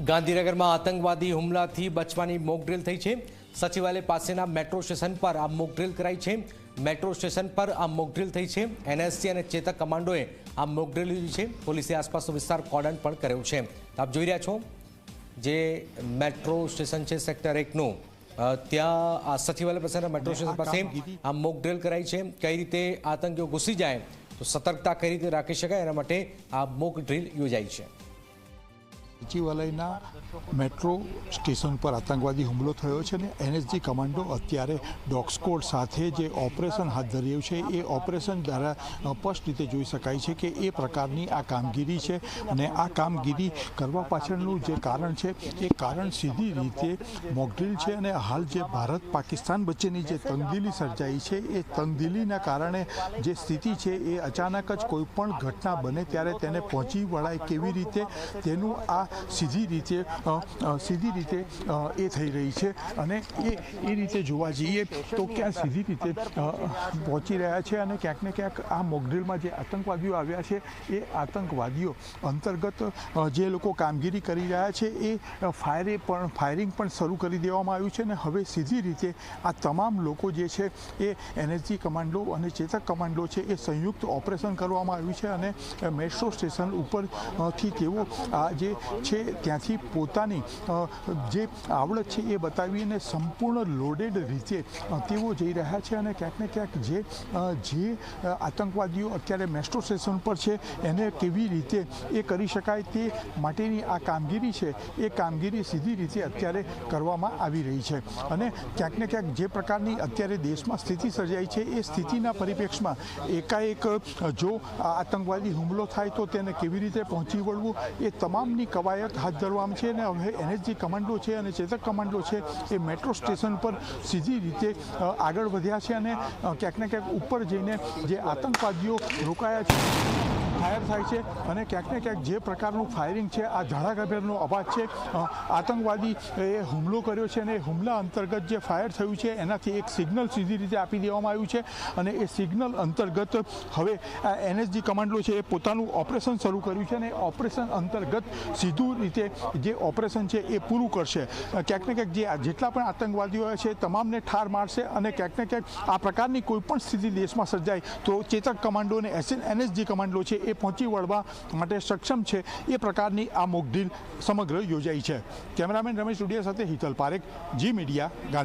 ગાંધીનગરમાં આતંકવાદી હુમલાથી બચવાની મોકડ્રીલ થઈ છે। સચિવાલય પાસેના મેટ્રો સ્ટેશન પર આ મોકડ્રીલ કરાઈ છે। મેટ્રો સ્ટેશન પર આ મોકડ્રીલ થઈ છે। એનએસજી અને ચેતક કમાન્ડોએ આ મોકડ્રીલ લીધી છે। પોલીસે આસપાસનો વિસ્તાર કોર્ડન પણ કર્યો છે। આપ જોઈ રહ્યા છો જે મેટ્રો સ્ટેશન છે સેક્ટર 1નું, ત્યાં આ સચિવાલય પાસેના મેટ્રો સ્ટેશન પાસે આ મોકડ્રીલ કરાઈ છે। કઈ રીતે આતંકીઓ ઘૂસી જાય તો સતર્કતા કઈ રીતે રાખી શકાય એના માટે આ મોકડ્રીલ યોજાઈ છે। સચિવાલયના મેટ્રો સ્ટેશન પર આતંકવાદી હુમલો થયો છે અને એનએસજી કમાન્ડો અત્યારે ડોગ સ્ક્વોડ સાથે જે ઓપરેશન હાથ ધર્યું છે એ ઓપરેશન દ્વારા સ્પષ્ટ રીતે જોઈ શકાય છે કે એ પ્રકારની આ કામગીરી છે અને આ કામગીરી કરવા પાછળનું જે કારણ છે એ કારણ સીધી રીતે મોકડ્રીલ છે। અને હાલ જે ભારત પાકિસ્તાન વચ્ચેની જે તંગદિલી સર્જાઈ છે એ તંગદિલીના કારણે જે સ્થિતિ છે એ અચાનક જ કોઈ પણ ઘટના બને ત્યારે તેને પહોંચી વળાય કેવી રીતે તેનું આ સીધી રીતે એ થઈ રહી છે। અને એ રીતે જોવા જઈએ તો ક્યાં સીધી રીતે પહોંચી રહ્યા છે અને ક્યાંક ને ક્યાંક આ મોકડ્રીલમાં જે આતંકવાદીઓ આવ્યા છે એ આતંકવાદીઓ અંતર્ગત જે લોકો કામગીરી કરી રહ્યા છે એ ફાયરિંગ પણ શરૂ કરી દેવામાં આવ્યું છે અને હવે સીધી રીતે આ તમામ લોકો જે છે એ એનએસજી કમાન્ડો અને ચેતક કમાન્ડો છે એ સંયુક્ત ઓપરેશન કરવામાં આવ્યું છે અને મેટ્રો સ્ટેશન ઉપરથી તેઓ આ જે છે ત્યાંથી પોતાની જે આવડત છે એ બતાવીને સંપૂર્ણ લોડેડ રીતે તેઓ જઈ રહ્યા છે અને ક્યાંક ને ક્યાંક જે આતંકવાદીઓ અત્યારે મેટ્રો સ્ટેશન પર છે એને કેવી રીતે એ કરી શકાય તે માટેની આ કામગીરી છે એ કામગીરી સીધી રીતે અત્યારે કરવામાં આવી રહી છે। અને ક્યાંક ને ક્યાંક જે પ્રકારની અત્યારે દેશમાં સ્થિતિ સર્જાઈ છે એ સ્થિતિના પરિપ્રેક્ષમાં એકાએક જો આતંકવાદી હુમલો થાય તો તેને કેવી રીતે પહોંચી વળવું એ તમામની કવાયત હાથ ધરવામાં છે। અને હવે એનએસજી કમાન્ડો છે અને ચેતક કમાન્ડો છે એ મેટ્રો સ્ટેશન પર સીધી રીતે આગળ વધ્યા છે અને ક્યાંક ને ક્યાંક ઉપર જઈને જે આતંકવાદીઓ રોકાયા છે ફાયર થાય છે અને ક્યાંક ને ક્યાંક જે પ્રકારનું ફાયરિંગ છે આ ધડાકાભેરનો અવાજ છે। આતંકવાદી એ હુમલો કર્યો છે અને હુમલા અંતર્ગત જે ફાયર થયું છે એનાથી એક સિગ્નલ સીધી રીતે આપી દેવામાં આવ્યું છે અને એ સિગ્નલ અંતર્ગત હવે એનએસજી કમાન્ડો છે એ પોતાનું ઓપરેશન શરૂ કર્યું છે અને ઓપરેશન અંતર્ગત સીધું રીતે જે ઓપરેશન છે એ પૂરું કરશે। ક્યાંક ને ક્યાંક જે જેટલા પણ આતંકવાદીઓ છે તમામને ઠાર મારશે અને ક્યાંક ને ક્યાંક આ પ્રકારની કોઈ પણ સ્થિતિ દેશમાં સર્જાય તો ચેતક કમાન્ડો અને એનએસજી કમાન્ડો છે એ પહોંચી વળવા માટે સક્ષમ છે એ પ્રકારની આ મોકડ્રીલ સમગ્ર યોજાઈ છે। કેમેરામેન રમેશ ટુડિયા સાથે હિતલ પારેખ, જી મીડિયા, ગાંધીનગર।